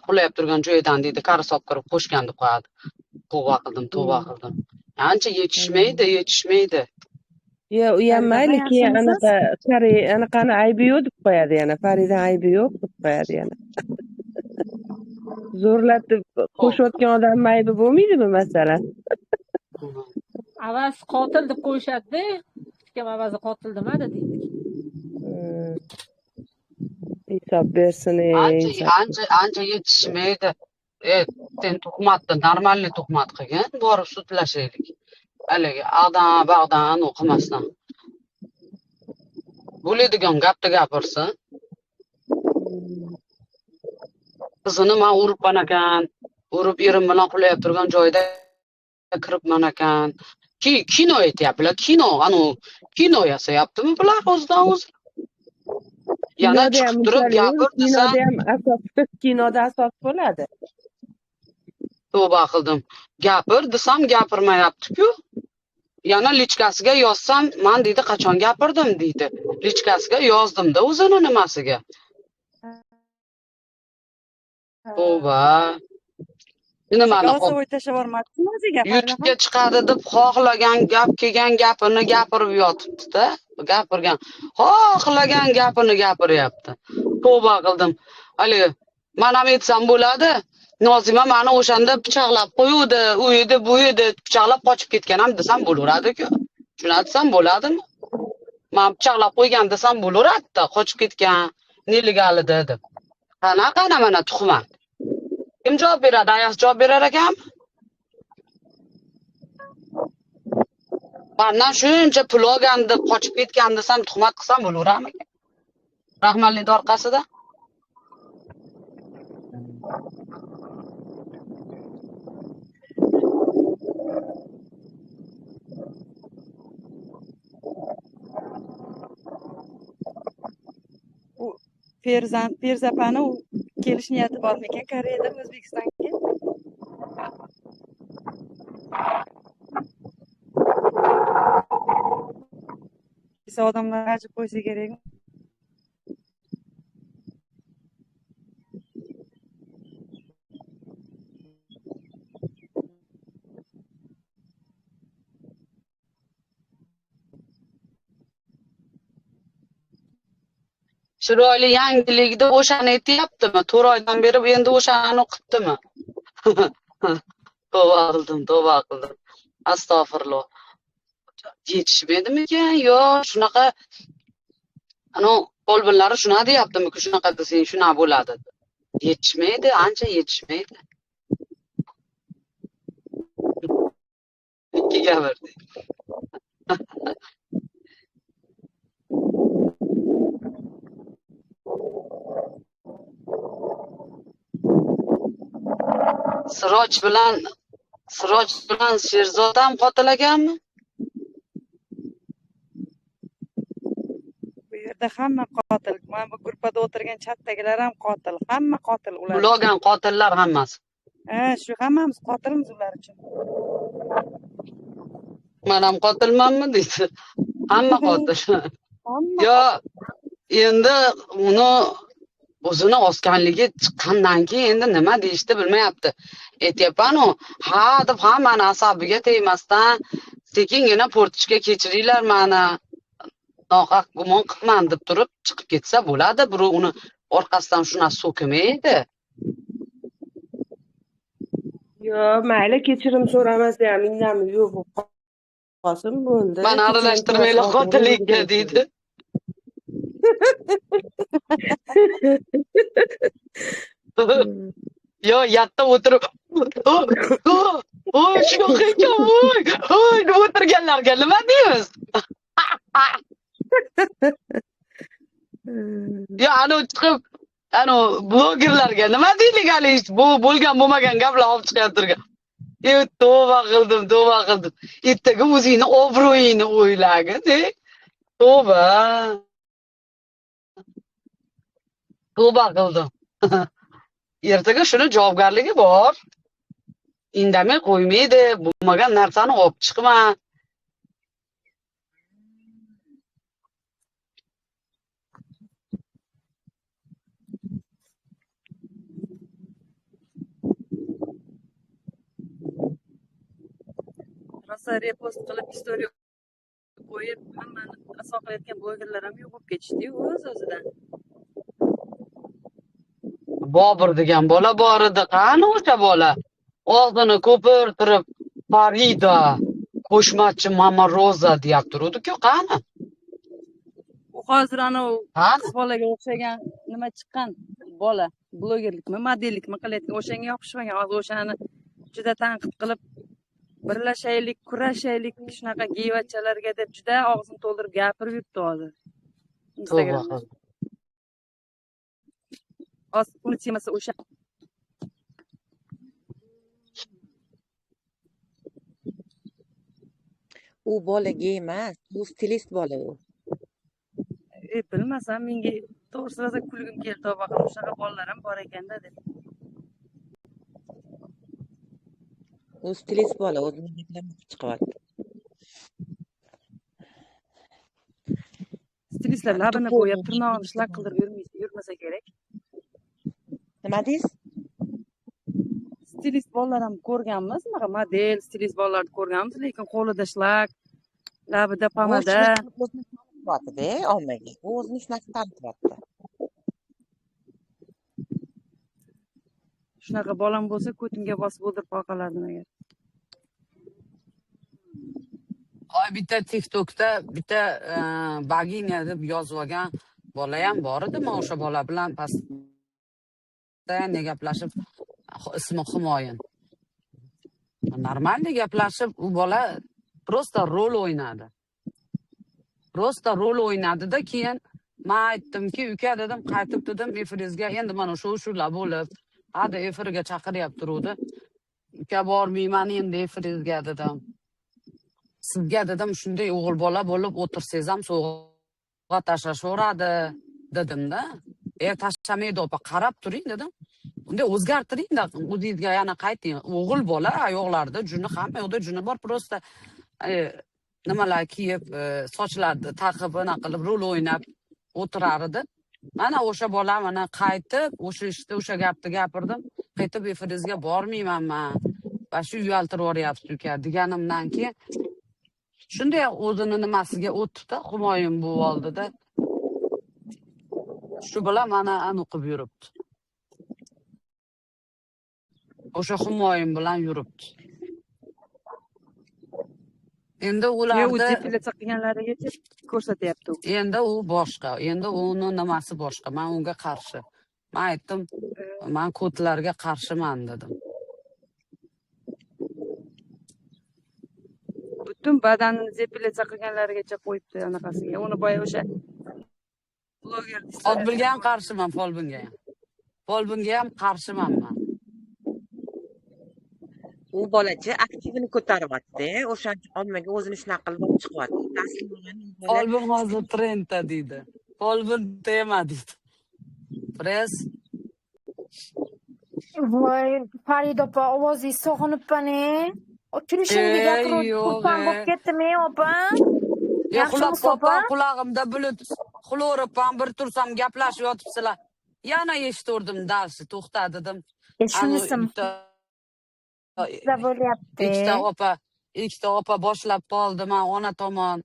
uxlab turgan joyidan deydi qari solib kirib qo'shgan deb qo'yadi. Tavba qildim. Ancha yetishmaydi. Ya u ham mayli, keyin anaqani aybi yo'q deb qo'yadi yana. Farida aybi yo'q deb qo'yadi yana. Zo'rlatib qo'shayotgan odamning aybi bo'lmaydimi masalan? Avaz qotil deb qo'yishadi-da. Hech kim avazi qotil demadi deydi. Hisob bersin. Ancha yetishmaydi. Sen tuhmatni normalniy tuhmat qilgin, borib sudlashaylik. Haligi ag'dan o'qimasdan. Bo'ladigan gapni gapirsin. Qizini men uribman ekan, urib erim bilan uxlab turgan joyda kiribman ekan. Kino aytyaptilar, kino yasayaptimi bular o'zidan o'zi? Yana chiqib turib gapir desam, kinoda asos bo'ladi. Tavba qildim. Gapir desam gapirmayapti-ku. Yana lichkasiga yozsam, men deydi qachon gapirdim deydi. Lichkasiga yozdim-da o'zini nimasiga. Tavba. Nimani YouTube'ga chiqadi deb xohlagan gap kelgan gapini gapirib yotibdi-da. Gapirgan. Xohlagan gapini gapiryapti. Tavba qildim. Haligi, men ham aytsam bo'ladi. Nozima meni o'shanda pichoqlab qo'yuvdi, u edi, bu edi, pichoqlab qochib ketgan ham desam bo'laveradi-ku. Shuni aytsam bo'ladimi? Men pichoqlab qo'ygan desam bo'laveradi-da, qochib ketgan, neligalida deb. Qanaqa mana tuhmat. Kim javob beradi? Ayas javob berar ekan? Mendan shuncha pul olgan deb qochib ketgan desam tuhmat qilsam bo'laveradimi? Rahmatli orqasida. Ferzapani kelish niyati bormikan Koreyadan O'zbekistonga? Esa odamlar ajib qo'ysa kerakmi? Chiroyli yangilikda o'shani aytyaptimi? 4 oydan beri endi o'shani o'qitdimi? Tavba qildim. Astag'firulloh. Yetishmaydimikan? Yo, shunaqa folbinlari shuna deyaptimi? Shunaqa desang shuna bo'ladi. Yetishmaydi, ancha yetishmaydi. Ikki gapirdi. Siroj bilan Sherzod ham qotil ekanmi? Bu yerda hamma qotil. Mana bu gruppada o'tirgan chatdagilar ham qotil. Hamma qotil ular. Ulogan qotillar hammasi. Shu hammamiz qotilmiz ular uchun. Men ham qotilmanmi deydi. Hamma qotil. Yo, endi uni o'zini osganligi chiqqandan keyin endi nima deyishni bilmayapti. Aytyapman-ku, ha deb hammani asabiga tegmasdan sekingina portishga kechiringlar meni. Nohaq gumon qilman deb turib chiqib ketsa bo'ladi. Birov uni orqasidan shuna so'kimaydi. Yo, mayli kechirim so'ramasa ham indamni yo'q bo'lib qolsin bo'ldi. Meni aralashtirmaylar qotillikka deydi. Yo, yatta o'tirib, "Voy, shunaqa ekan, voy, deb o'tirganlarga nima deymiz?" Yo, chiqib, blogerlarga nima deylik hali bu bo'lgan bo'lmagan gaplar olib chiqayotgan. Tavba qildim. Ertaga o'zingni obro'yingni o'ylagin, Tavba qildim. Ertaga shuni javobgarligi bor. Indamay qo'ymaydi, bo'lmagan narsani olib chiqma. Masa repost qilib story qo'yib hammani saqlayotgan blogerlar ham yo'q bo'lib ketishdi o'z-o'zidan. Bobur degan bola bor edi. Qani o'sha bola? Og'zini ko'pirtirib, Farida, qo'shmachi Mama Roza deyap turuvdi-ku, qani? U hozir anav Qani? qiz bolaga o'xshagan nima chiqqan bola, blogerlikmi, modellikmi qilayotgan o'shanga yopishmagan. Hozir o'shani juda tanqid qilib, birlashaylik, kurashaylik, shunaqa geyvachalarga deb juda og'zini to'ldirib gapirib yuribdi hozir. Instagramda. Hozir uni temasi o'sha. U bola gey emas, u stilist bola u. Bilmasam, menga to'g'risi rosa kulgim keldi, tavba qilib, shunaqa bolalar ham bor ekanda deb. U stilist bola, o'zini reklama qilib chiqyapti. Stilistlar labini bo'yab, tirnog'ini shlak qildirib yurmasa kerak. Nima deysiz? Stilist bolalar ham ko'rganmiz, unaqa model, stilist bolalarni ko'rganmiz, lekin qo'lida shlak, labida pomada. O'zini ommaga. U o'zini shunaqa tanıtyapti. Shunaqa bolam bo'lsa, ko'timga bosib o'tirib qo'yardim agar. Oy, bitta TikTokda bitta Bagina deb yozib olgan bola ham bor edi. Men o'sha bola bilan pastda gaplashib, ismi Humoyin. Normalniy gaplashib, u bola prosta rol o'ynadi. Prosta rol o'ynadi-da, keyin men aytdimki, uka dedim, qaytib dedim efiringizga, endi mana shular bo'lib, hadi efirga chaqiryapti turuvdi. Uka bormayman endi efiringizga dedim. Sizga dedim, shunday o'g'il bola bo'lib o'tirsangiz ham sovg'a tashlashaveradi dedim-da. Tashlamaydi opa, qarab turing dedim. Unda o'zgartiring-da, o'zingizga yana qayting. O'g'il bola, ayoqlarda juni, hamma yoqda juni bor, prosta nimalar kiyib, sochlarni taqib, qilib rol o'ynab o'tirar edi. Mana o'sha bola mana qaytib, o'sha ishda o'sha gapni gapirdim. Qaytib efiringizga bormayman men. Va shu uyaltirib yuboryapsiz uka deganimdan keyin shunday o'zini nimasiga o'tdi-da, Humoyin bu oldida. Shu bilan mana o'qib yuribdi. O'sha Humoyin bilan yuribdi. Endi ularda depilatsiya qilganlarigacha ko'rsatyapti u. Endi u boshqa, endi uni nimasi boshqa. Men unga qarshi. Men aytdim, men ko'tlarga qarshiman dedim. Butun badanini depilatsiya qilganlarigacha qo'yibdi anaqasiga. Uni boya o'sha bloger Folbinga ham qarshiman, folbinga ham. Folbinga ham qarshiman men. U bolachi aktivini ko'taryapti. O'shancha ommaga o'zini shunaqa qilib chiqyapti. Folbin hozir trendda deydi. Folbin tema deydi. Press. Voy, Farida opa, ovozingiz sog'inibman-e. O'tirishimga gapirib, xursand bo'lib ketdim-e, opa. Yaxshilab qulog'imda bulut xloripam, bir tursam gaplashib yotibsizlar. Yana eshitdim darsni, to'xta dedim. Shunisi bo'lyapti. Ikkita opa boshlab qoldi, men ona tomon.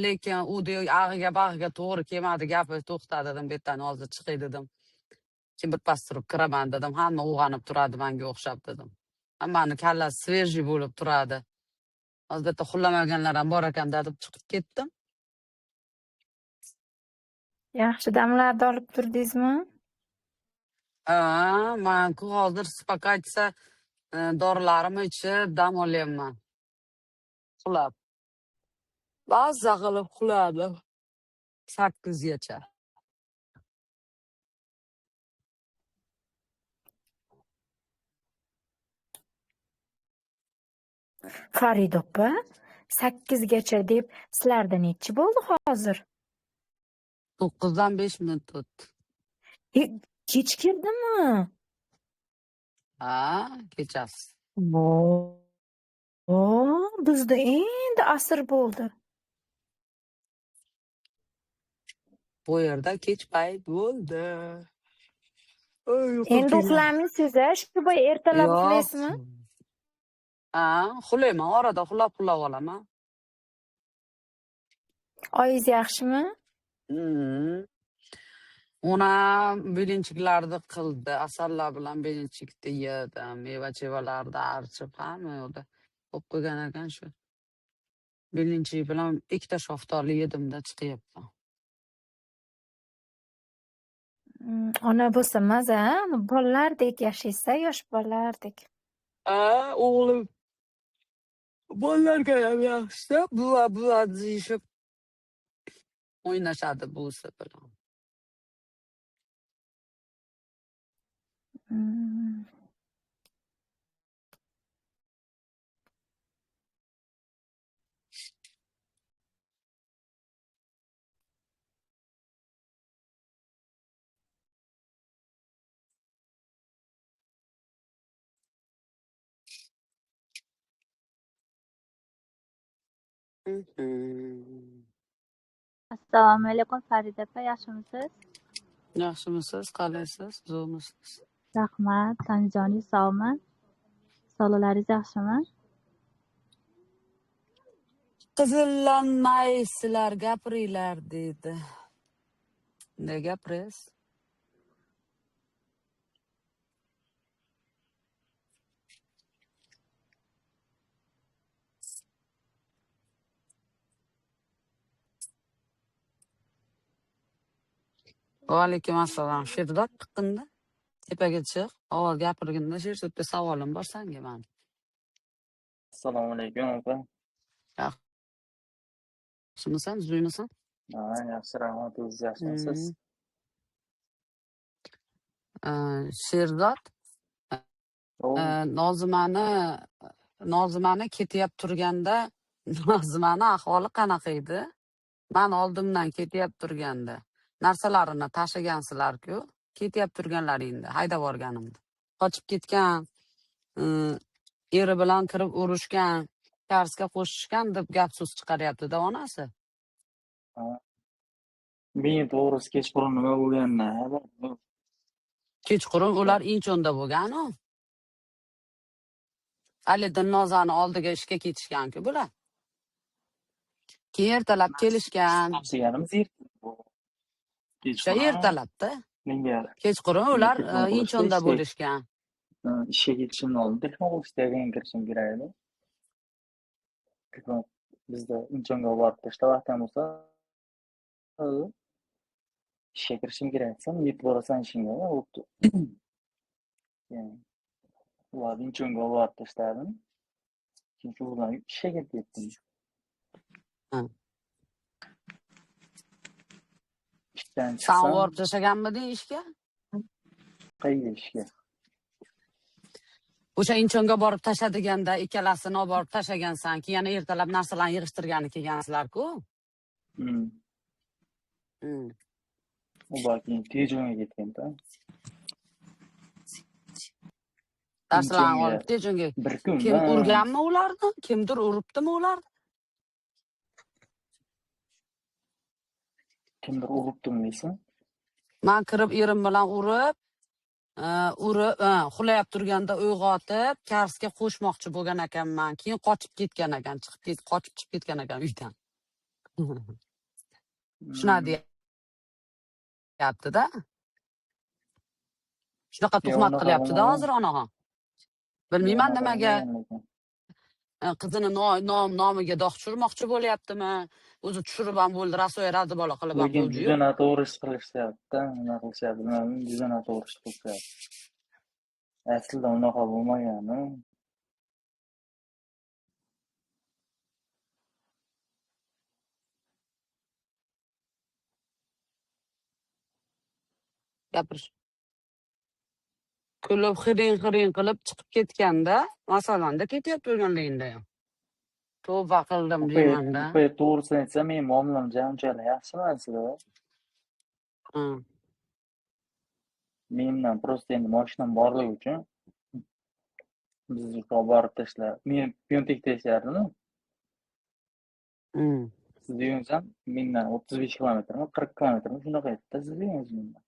Lekin u ag'iga bag'iga to'g'ri kelmadi gapi, to'xta dedim, bu yerdan hozir chiqay dedim. Keyin birpas turib kiraman dedim. Hamma uyg'onib turadi menga o'xshab dedim. Hammani kallasi svejiy bo'lib turadi. Hozir bitta xullamaganlar ham bor ekan deb chiqib ketdim. Yaxshi damlarda olib turdingizmi? Men-ku hozir spakaytsa dorilarimni ichib dam olyapman. Uxlab. Ba'zi qilib uxladim. 8gacha. Farida opa, 8gacha deb sizlarda nechi bo'ldi hozir? 9dan 5 minut o'tdi. Kech kirdimi? Kechasi. Bizda endi asr bo'ldi. Bu yerda kech payt bo'ldi. Endi uxlamaysiz-a? Shu boy ertalab uxlaysizmi? Ha, xulayman, orada xulab olaman. Oyingiz yaxshimi? Onam belinchiklarni qildi. Asallar bilan belinchikni yedi. Meva-chevalarni archib hamma yoqda qo'yib qo'ygan ekan shu. Belinchik bilan ikkita shaftoli yedimda chiqyapman. Ona bo'lsa maza, bolalardek yashaysa, yosh bolalardek. O'g'lim bolalarga ham yaxshi. Buva deyishib o'ynashadi buvisi bilan. Mm. Assalomu alaykum Farida opa, yaxshimisiz? Yaxshimisiz? Qalaysiz? Zo'rmisiz? Rahmat, Tanijoningiz sog'mi? Sog'liqlaringiz yaxshimi? Qizillanmay sizlar gapiringlar dedi. Ne gapirasiz? Vaalaykum assalom. Sherzod chiqqinda tepaga chiq. Avval gapirganda Sherzodga savolim bor senga mani. Assalomu alaykum opa. Yaxshimisan, zuymisan? Yaxshi, rahmat. O'zingiz yaxshimisiz? Sherzod O, Nozimani ketyap turganda Nozimani ahvoli qanaqa edi? Men oldimdan ketyap turganda narsalarini tashlagansizlar-ku, ketyap turganlaringda haydab borganimda. Qochib ketgan, eri bilan kirib urushgan, karsga qo'shishgan deb gap so'z chiqaryapti-da onasi. men to'g'risi kechqurun nima bo'lganini Kechqurun ular Inchonda bo'lgan-ku. Ali Dilnozani oldiga ishga ketishgan-ku bular. Keyin ertalab kelishgan. Topsiganimiz O'sha ertalabda. Menga Kechqurun ular Inchonda bo'lishgan. ishga ketishimni oldin telefon qilishdan kirishim kerak edi. Bizda Inchonga borib tashlab vaqtim bo'lsa ishga kirishim kerak desam, yetib borasan ishingga. Ular Inchonga borib tashladim. Keyin shu bilan ishga ketdim. Ishdan Sen chiqsam, borib tashlaganmiding ishga? qayga ishga? O'sha Inchonga borib tashladiganda ikkalasini olib borib tashlagansan, keyin yana ertalab narsalarni yig'ishtirgani kelgansizlar-ku. Ular keyin Tejonga ketganda. Narsalarni olib Tejonga. Bir kun Kim urganmi ularni? Kimdir uribdimi ularni? Kimdir uribdimi deysan? Men kirib erim bilan urib, xulayab turganda uyg'otib, karsga qo'shmoqchi bo'lgan ekanman. Keyin qochib ketgan ekan, qochib chiqib ketgan ekan uydan. Shunaqa deyapti-da. Shunaqa tuhmat qilyapti-da hozir onaxon. Bilmayman nimaga. Qizini nomiga dog' tushirmoqchi bo'lyaptimi? O'zi tushirib ham bo'ldi, rasoy raddi bola qilib ham Lekin bo'ldi. juda noto'g'ri ish qilishyapti, nima qilishyapti, juda noto'g'ri ish qilishyapti. Aslida unaqa bo'lmagani. Gapirish. Kulib xiring qilib chiqib ketganda, masalanda ketyapti turganligingda ham. Tavba qildim deymanda. To'g'risini aytsam, men muomalam unchalik yaxshi emas-da. Mendan prosta endi mashinam borligi uchun bizni borib tashlab, men Piontekda yashardim. Siz degansam, mendan 35 kilometrmi, 40 kilometrmi shunaqa edi-da, siz degansiz mendan.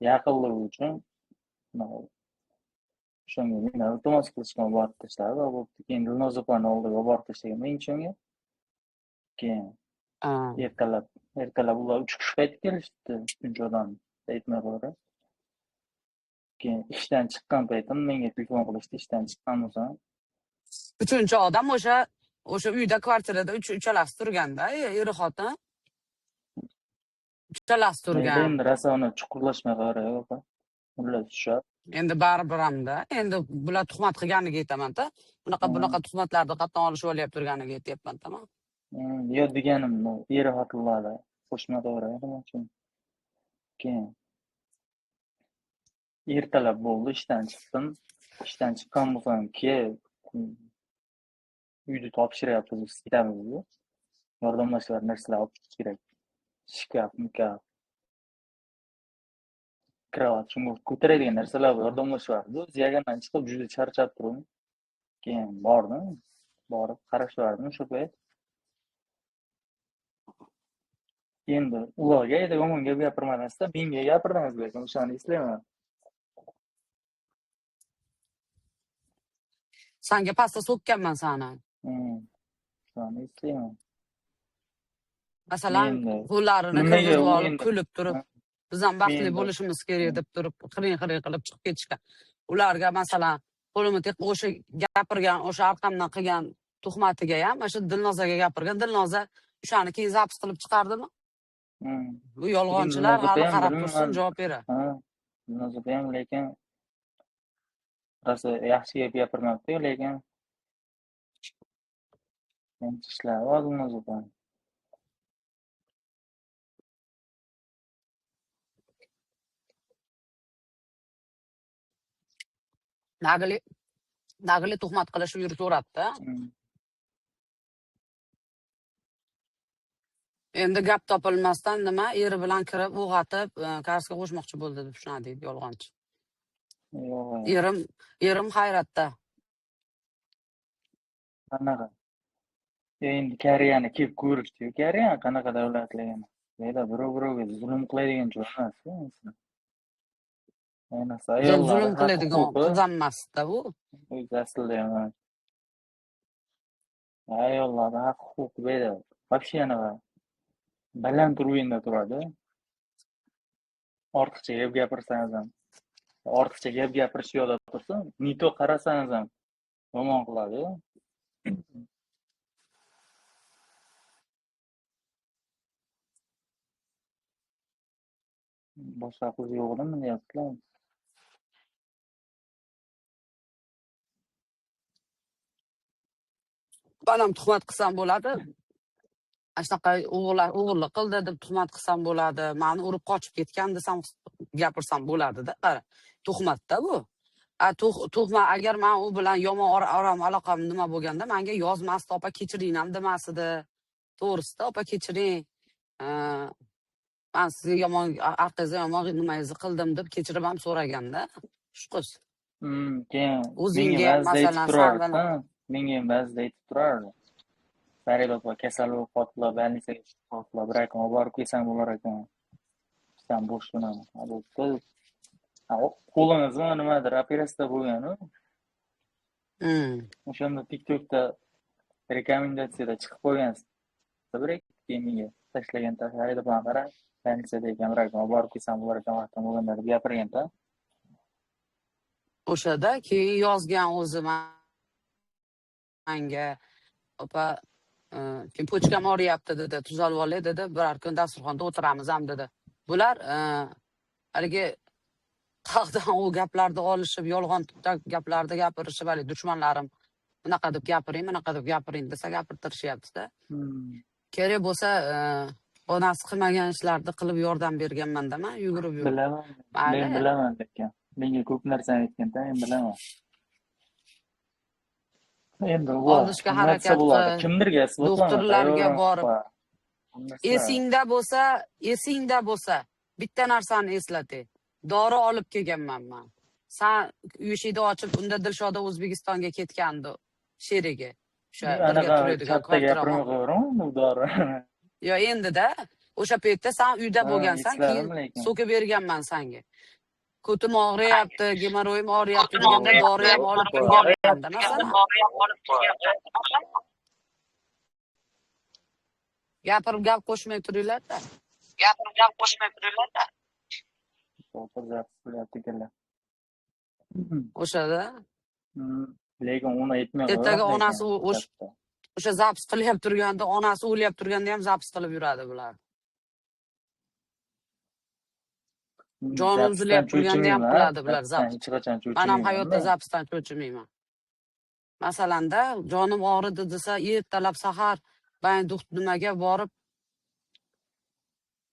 Yaqinligi uchun O'shanga meni iltimos qilishgan olib borib tashladi va bo'pti. Keyin Dilnoza opani oldiga olib borib tashlagan men o'shanga. Keyin ertalab ular 3 kishi qaytib kelishdi, 3 odam aytmay qo'yib. Keyin ishdan chiqqan paytim menga telefon qilishdi, ishdan chiqqanmisan? Uchinchi odam o'sha uyda kvartirada uchalasi turganda, eri xotin. Uchalasi turgan. Endi rosa uni chuqurlashmay qo'yray opa. Xullas shu. Endi baribir hamda. Endi bular tuhmat qilganiga aytaman-da. Bunaqa tuhmatlarni qatdan olishib olyapti turganiga aytyapman, tamam. Yo deganim eri xotinlarni qo'shmay qo'yray nima uchun? Keyin ertalab bo'ldi, ishdan chiqdim. Ishdan chiqqan bo'lsam, uyni topshiryapmiz, biz ketamiz-ku. Yordamlashlar narsalar olib ketish kerak. Shkaf, kravat, shunga ko'taradigan narsalar yordamlashyapti. O'zi yagandan chiqib juda charchab turdim. Keyin borib qarashlardim o'sha payt. Endi ularga yomon gap gapirmadingiz-da, menga gapirdingiz lekin o'shani eslayman. Senga pasta so'kkanman sani. Shuni eslayman. Masalan, qo'llarini kirgizib olib, kulib turib, biz ham baxtli bo'lishimiz kerak deb turib, qirin qilib chiqib ketishgan. Ularga masalan, qo'limni teqib o'sha gapirgan, o'sha orqamdan qilgan tuhmatiga ham, o'sha Dilnozaga gapirgan, Dilnoza o'shani keyin zapis qilib chiqardimi? Bu yolg'onchilar hali qarab tursin, javob beradi. Dilnoza ham lekin rosa yaxshi gap gapirmabdi, lekin men ishlar Dilnoza ham. Nagli tuhmat qilishib yuritaveradi-da. Endi gap topilmasdan nima, eri bilan kirib, uyg'otib, karsga qo'shmoqchi bo'ldi deb shuna deydi yolg'onchi. Erim hayratda. Qanaqa? Endi Koreyani kelib ko'rishdi. Koreya qanaqa davlatligini. Deydi, birov-birovga zulm qiladigan joy emas-ku. Ayniqsa ayollar Zulm qiladigan qiz emas-da bu. O'zi aslida ham. Ayollar haq-huquq beradi. Вообще anaqa baland urovenda turadi. Ortiqcha gap gapirsangiz ham, ortiqcha gap gapirish yo'lda tursa, nito qarasangiz ham yomon qiladi. Boshqa qiz yo'qmi deyaptilar. Balam tuhmat qilsam bo'ladi. Ashnaqa o'g'irlik qildi deb tuhmat qilsam bo'ladi. Meni urib qochib ketgan desam gapirsam bo'ladi-da. Qara, tuhmatda bu. Tuhmat agar men u bilan yomon aloqam nima bo'lganda, menga yozmasdi, opa kechiring ham demasdi. To'g'risida, opa kechiring. Men sizga yomon orqangizdan yomon nimangizni qildim deb kechirim ham so'raganda. Shu qiz. Keyin o'zingga masalan menga ham ba'zida aytib turardi. Farida opa kasal bo'lib qoldilar, больницаga chiqib qoldilar, bir kun borib kelsam bo'lar ekan. Sen bo'sh tunaman. Qo'lingizmi nimadir operatsiya bo'lgan-ku. O'shanda TikTokda rekomendatsiyada chiqib qo'ygansiz. Keyin menga tashlagan Farida bilan qarang, больницада ekan, bir kun borib kelsam bo'lar ekan, vaqtim bo'lganda deb gapirgan-da. O'shada keyin yozgan o'zi menga opa keyin pochkam og'riyapti dedi, tuzalib olay dedi, biror kun dasturxonda o'tiramiz ham dedi. Bular haligi xalqdan u gaplarni olishib, yolg'on gaplarni gapirishib, hali dushmanlarim bunaqa deb gapiring desa gapirtirishyapti-da. Kerak bo'lsa, onasi qilmagan ishlarni qilib yordam berganman-da men, yugurib yurib. Bilaman. Men bilaman lekin. Menga ko'p narsani aytganda men bilaman. Endi olishga harakat qil. Kimdirga isbotlama. Doktorlarga borib. Esingda bo'lsa, bitta narsani eslatay. Dori olib kelganman men. Sen uyishida ochib, unda Dilshoda O'zbekistonga ketgandi sherigi. O'sha birga turadigan dori. Yo, endi-da, o'sha paytda sen uyda bo'lgansan, keyin so'kib berganman senga. ko'tim og'riyapti, gemoroyim og'riyapti deganda dori ham olib turganman-da, masalan. Gapirib gap qo'shmay turinglar-da. Hozir zapis qilyapti ekanlar. O'shada. Lekin uni aytmay Ertaga qo'yaman onasi lekin. o'sha zapis qilyap turganda, onasi o'lyap turganda ham zapis qilib yuradi bular. Jonim uzilyap turganda ham qiladi bular zapis. Hech qachon Men ham hayotda cho'chimayman. zapisdan cho'chimayman. Masalanda, jonim og'ridi desa, ertalab sahar nimaga borib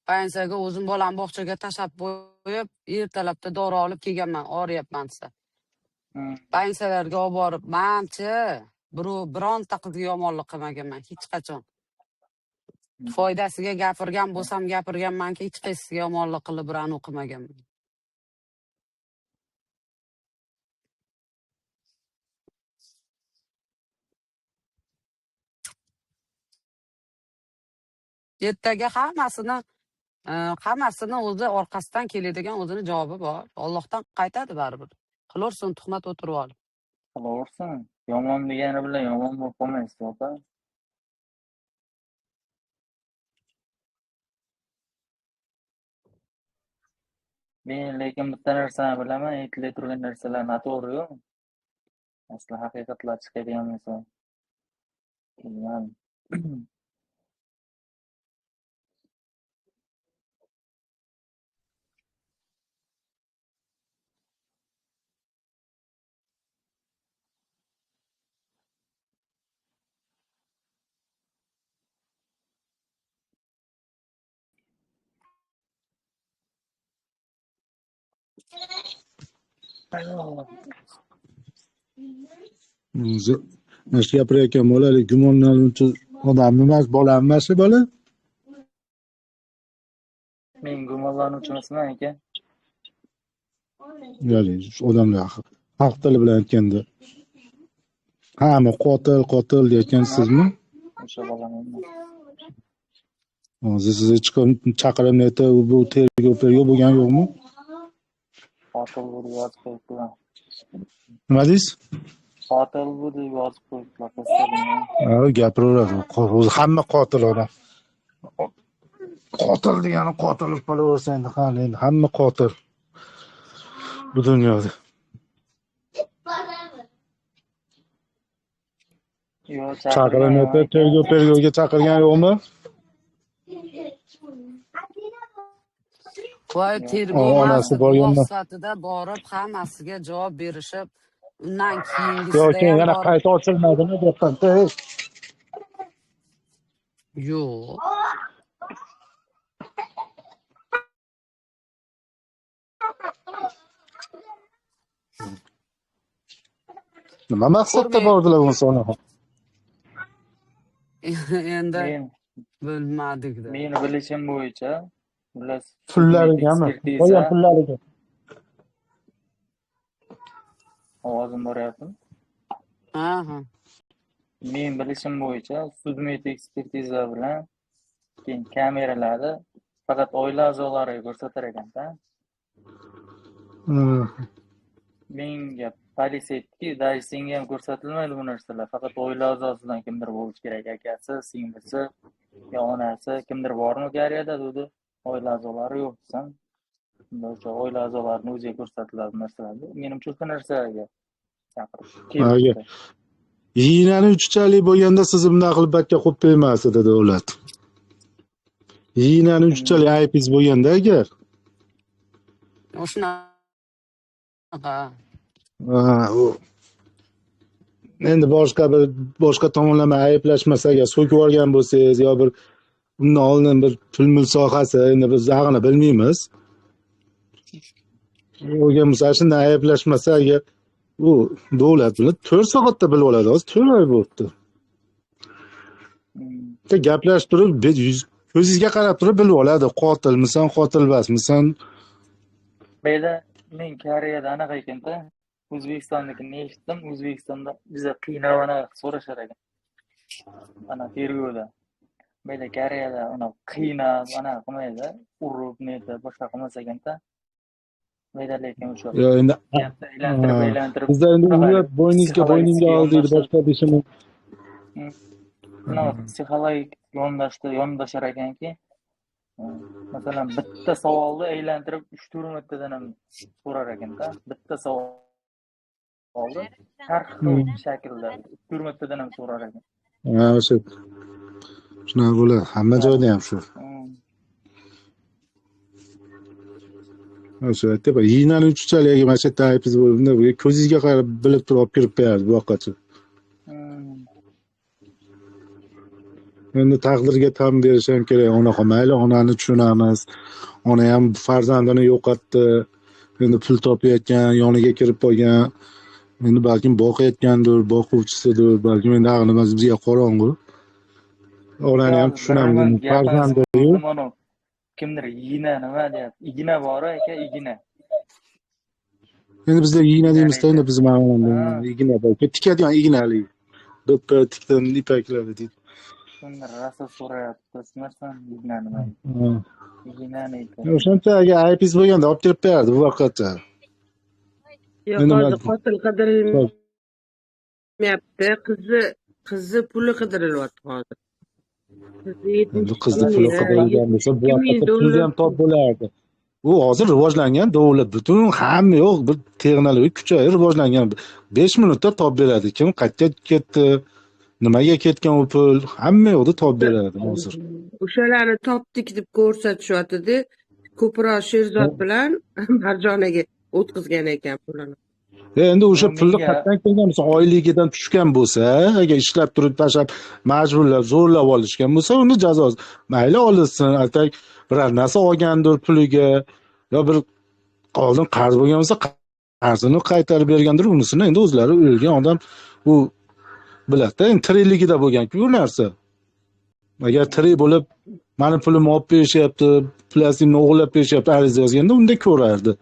Paynsaga o'zim bolam bog'chaga tashab qo'yib, ertalabda dori olib kelganman, og'riyapman desa. Paynsalarga olib borib, "Men-chi, bironta qizga yomonlik qilmaganman hech qachon. Foydasiga gapirgan bo'lsam gapirganmanki, hech qaysiga yomonlik qilib biron o'qimaganman." Ertaga hammasini o'zi orqasidan keladigan o'zini javobi bor. Allohdan qaytadi baribir. Qilursin, tuhmat o'tirib ol. Qilaversin. Yomon degani bilan yomon bo'lib qolmaysiz, opa. Men lekin bitta narsani bilaman, aytilib turgan narsalar noto'g'ri-yu. Asli haqiqatlar chiqadigan bo'lsa. Bilmadim. Mana shu gapirayotgan bolalik gumonlanuvchi odam emas, bolam emas shu bola. Men gumonlanuvchi emasman aka. Ya'ni shu odamlar xalq tili bilan aytganda hamma qotil deyotgansizmi? O'sha bolam emas. Hozir sizni chaqirib netib bu tergov bo'lgan yo'qmi? Qotil bu deb yozib qo'yibdilar. Nima deysiz? Qotil bu deb yozib qo'yibdilar. Gapiraveradi. O'zi hamma qotil odam. Qotil degani qotil bo'lib qolaversa endi qani, endi hamma qotil bu dunyoda. Chaqirib netib tergovga chaqirgan yo'qmi? Voy, tergov sifatida borib hammasiga javob berishib, undan keyingisida Yo'q, yana qayta ochilmadimi deyapman. Yo'q. Nima maqsadda bordilar bu soni? Endi bilmadik-da. Meni bilishim bo'yicha Pullarigami? Qo'ya pullariga. Ovozim boryaptimi? Aha. Men bilishim bo'yicha sud-met ekspertiza bilan keyin kameralarda faqat oila a'zolariga ko'rsatar ekan-da. Menga politsiya aytdiki, "Даже senga ham ko'rsatilmaydi bu narsalar. Faqat oila a'zosidan kimdir bo'lishi kerak, akasi, singlisi, yo onasi, kimdir bormi gariyada?" dedi. Oila a'zolari yo'q desam, o'sha oila a'zolarini o'ziga ko'rsatiladi narsalar. Menimcha o'sha narsaga chaqirib. Yinani uchichalik bo'lganda siz bunday qilib bakka qo'yib bermas edi davlat. Yinani uchichalik aybingiz bo'lganda agar. O'shanaqa. Endi boshqa tomonlama ayblashmasa agar so'kib olgan bo'lsangiz yo bir undan oldin bir pul sohasi, endi biz zag'ini bilmaymiz. O'ga misol shunday ayblashmasa agar u davlat bilan 4 soatda bilib oladi. Hozir 4 oy bo'libdi. Gaplashib turib, ko'zingizga qarab turib bilib oladi. Qotilmisan, qotil emasmisan. Beda men Koreyada anaqa ekan-da, O'zbekistonnikini eshitdim. O'zbekistonda juda qiynalana so'rashar ekan. Ana tergovda. Beda Koreyada uni qiynab, ana qilmaydi, urib, neta boshqa qilmas ekan-da. lekin o'sha Yo, endi gapni aylantirib bizda endi uni bo'yningga ol deydi, boshqa deyishim. psixologik yondashar ekanki, masalan bitta savolni aylantirib 3-4 martadan ham so'rar ekanda, bitta savolni har xil shaklda 3-4 martadan ham so'rar ekan. Ha, o'sha shunaqa bo'ladi. Hamma joyda ham shu. O'sha aytib, yinani uchchaligiga mana shu yerda aybiz bo'ldi. Ko'zingizga qarab bilib turib olib kirib beradi bu yoqqacha. Endi taqdirga tan berish ham kerak. Onaxon mayli, onani tushunamiz. Ona ham farzandini yo'qotdi. Endi pul topayotgan, yoniga kirib qolgan. Endi balkim boqayotgandir, boquvchisidir, balkim endi aqlimiz bizga qorong'u. Onani ham tushunaman. Farzandi yo'q. Kimdir igna nima deyapti? Igna bor ekan, igna. Endi bizda igna deymizda, endi biz ma'lumda igna bor. Tikadigan ignali. Do'ppi tikdan ipaklari deydi. Shunda rosa so'rayapti. Sinarsan igna nima? Ignani aytadi. O'shanta agar aybiz bo'lganda olib kirib berardi bu vaqtda. Yo'q, hozir qotil qidirilmayapti. Qizi puli qidirilyapti hozir. Qizni puli qidirilgan bo'lsa, bu vaqtda pul ham top bo'lardi. U hozir rivojlangan davlat, butun hamma yo'q, bir texnologik kuchayib rivojlangan. 5 minutda top beradi. Kim qayerga ketdi, nimaga ketgan u pul, hamma yo'qda top beradi hozir. O'shalarni topdik deb ko'rsatishyapti-da, ko'proq Sherzod bilan Marjonaga o'tkazgan ekan pulini. Endi o'sha pulni qayerdan kelgan bo'lsa, oyligidan tushgan bo'lsa, agar ishlab turib tashlab majburlab, zo'rlab olishgan bo'lsa, uni jazosi mayli olinsin, atak biror narsa olgandir puliga, yo bir oldin qarz bo'lgan bo'lsa, qarzini qaytarib bergandir, unisini endi o'zlari o'lgan odam u biladi. Endi tirikligida bo'lgan-ku bu narsa. Agar tirik bo'lib, meni pulimni olib berishyapti, plastimni o'g'irlab berishyapti, ariza yozganda unda ko'rardi.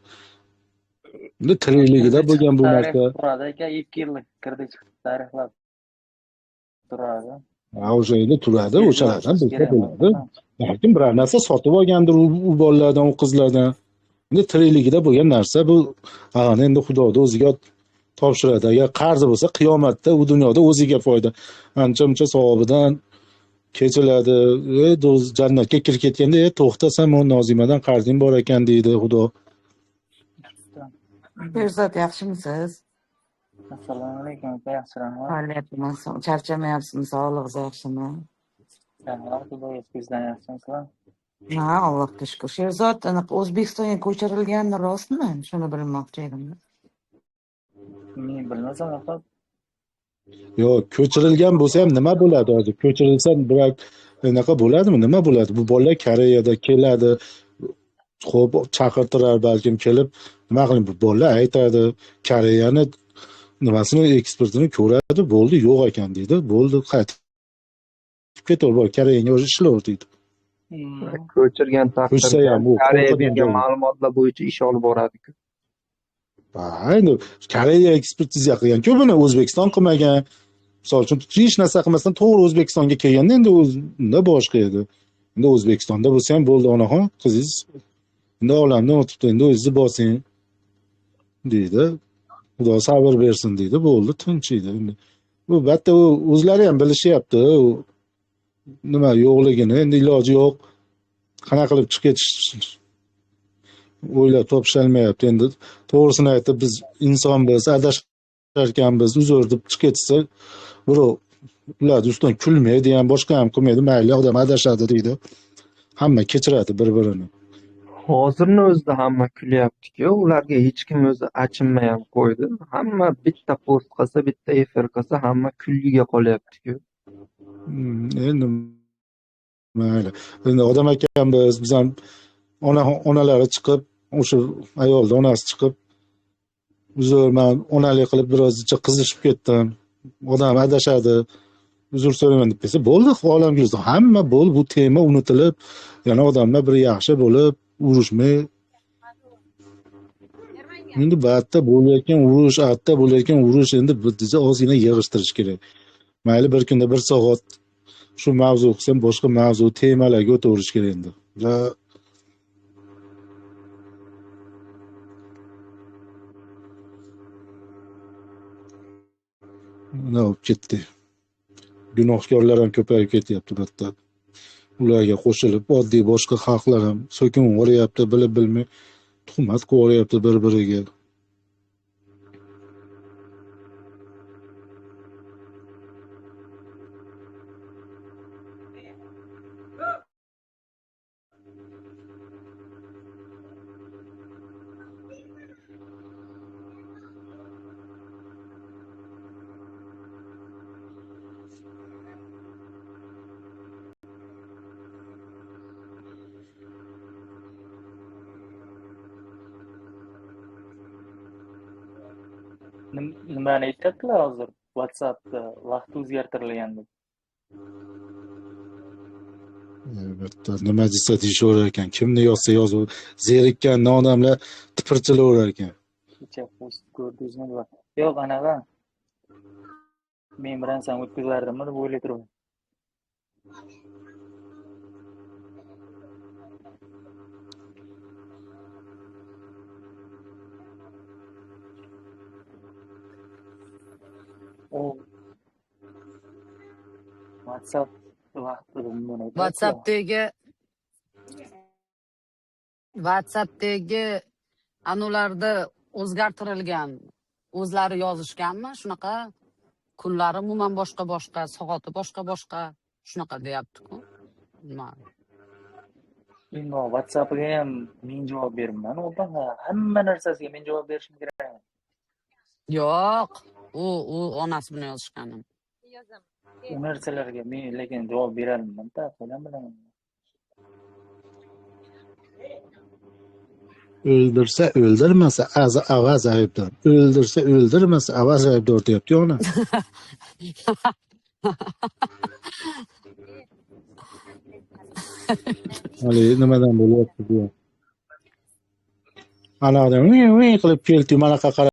Endi tirikligida bo'lgan bu narsa. Turadi aka, 2 yillik kirdi chiqdi tarixlab turadi. Ha, o'sha yerda turadi, o'shalardan bilsa bo'ladi. Balkim biror narsa sotib olgandir u bolalardan, u qizlardan. Endi tirikligida bo'lgan narsa bu, endi Xudoning o'ziga topshiradi. Agar qarzi bo'lsa, qiyomatda u dunyoda o'ziga foyda. Ancha-muncha savobidan kechiladi. Jannatga kirib ketganda, to'xtasam, o Nozimadan qarzing bor ekan deydi Xudo. Sherzod, yaxshimisiz? Assalomu alaykum, yaxshiman. Faoliyatingiz, charchamayapsizmi? Sog'lig'ingiz yaxshimi? Xudoga sizdan yaxshimisizlar? Ha, Allohga shukr. Sherzod, O'zbekistonga ko'chirilgani rostmi? Shuni bilmoqchi edim. Men bilmasam, faqat Yo'q, ko'chirilgan bo'lsa ham nima bo'ladi hozir? Ko'chirilsa biroq unaqa bo'ladimi? Nima bo'ladi? Bu bolalar Koreyada keladi. Xo'p, chaqirtirar balkim kelib, nima qiling, bu bolalar aytadi, Koreyani nimasini ekspertini ko'radi, bo'ldi, yo'q ekan deydi. Bo'ldi, qaytib ketaver, Koreyaga o'zi ishlayver deydi. Ko'chirgan taqdirda Koreyaga ma'lumotlar bo'yicha ish olib boradi-ku. Endi Koreya ekspertiza qilgan-ku buni O'zbekiston qilmagan. Misol uchun hech narsa qilmasdan to'g'ri O'zbekistonga kelganda endi unda boshqa edi. Endi O'zbekistonda bo'lsa ham bo'ldi, onaxon, qizingiz endi olamdan o'tibdi, endi o'zingiz bosing deydi. Xudo sabr bersin deydi, bo'ldi, tinch edi. Bu batta o'zlari ham bilishyapti, nima yo'qligini, endi iloji yo'q. Qanaqa qilib chiqib ketish o'ylab topisholmayapti. Endi to'g'risini aytib, biz insonmiz, adasharkanmiz, uzr deb chiqib ketsa, birov ularni ustidan kulmaydi ham, boshqa ham qilmaydi, mayli, odam adashadi deydi. Hamma kechiradi bir-birini. Hozirni o'zida hamma kulyapti-ku, ularga hech kim o'zi achinmay ham qo'ydi. Hamma bitta post qilsa, bitta efir qilsa, hamma kulgiga qolyapti-ku. Endi mayli. Endi odam ekanmiz, biz ham onalari chiqib, o'sha ayolni onasi chiqib, uzr, men onalik qilib birozcha qizishib ketdim. Odam adashadi. Uzr so'rayman deb desa, bo'ldi, olamga hamma bo'ldi, bu tema unutilib, yana odamlar bir yaxshi bo'lib, urushmay. Endi batda bo'layotgan urush, atda bo'layotgan urush endi bizni ozgina yig'ishtirish kerak. Mayli bir kunda 1 soat shu mavzu qilsam, boshqa mavzu temalarga o'taverish kerak endi. nima bo'lib ketdi. Gunohkorlar ham ko'payib ketyapti bu yerda. Ularga qo'shilib oddiy boshqa xalqlar ham so'kin o'rayapti, bilib bilmay tuhmat qo'yyapti bir-biriga. Nimani aytyaptilar hozir WhatsAppda vaqt o'zgartirilgan deb. Albatta, nima desa deyishaverar ekan. Kimni yozsa yozuv, zerikkan odamlar tipirchilaverar ekan. Kecha post ko'rdingizmi? Yo'q, anaqa. Men bilan san o'tkazardimmi deb o'ylay turibman. O WhatsApp vaqtida men aytyapman. WhatsAppdagi anularda o'zgartirilgan, o'zlari yozishganmi? Shunaqa kunlari umuman boshqa, soati boshqa, shunaqa deyapti-ku. Nima? Endi WhatsAppga ham men javob bermayman. Hamma narsasiga men javob berishim kerak. Yo'q, u onasi bilan yozishganim. U narsalarga men lekin javob berolmayman-da, qo'lim bilan. O'ldirsa o'ldirmasa avaz aybdor. O'ldirsa o'ldirmasa avaz aybdor deyapti ona. Hali nimadan bo'lyapti bu? Ana odam qilib keldi, mana qaqa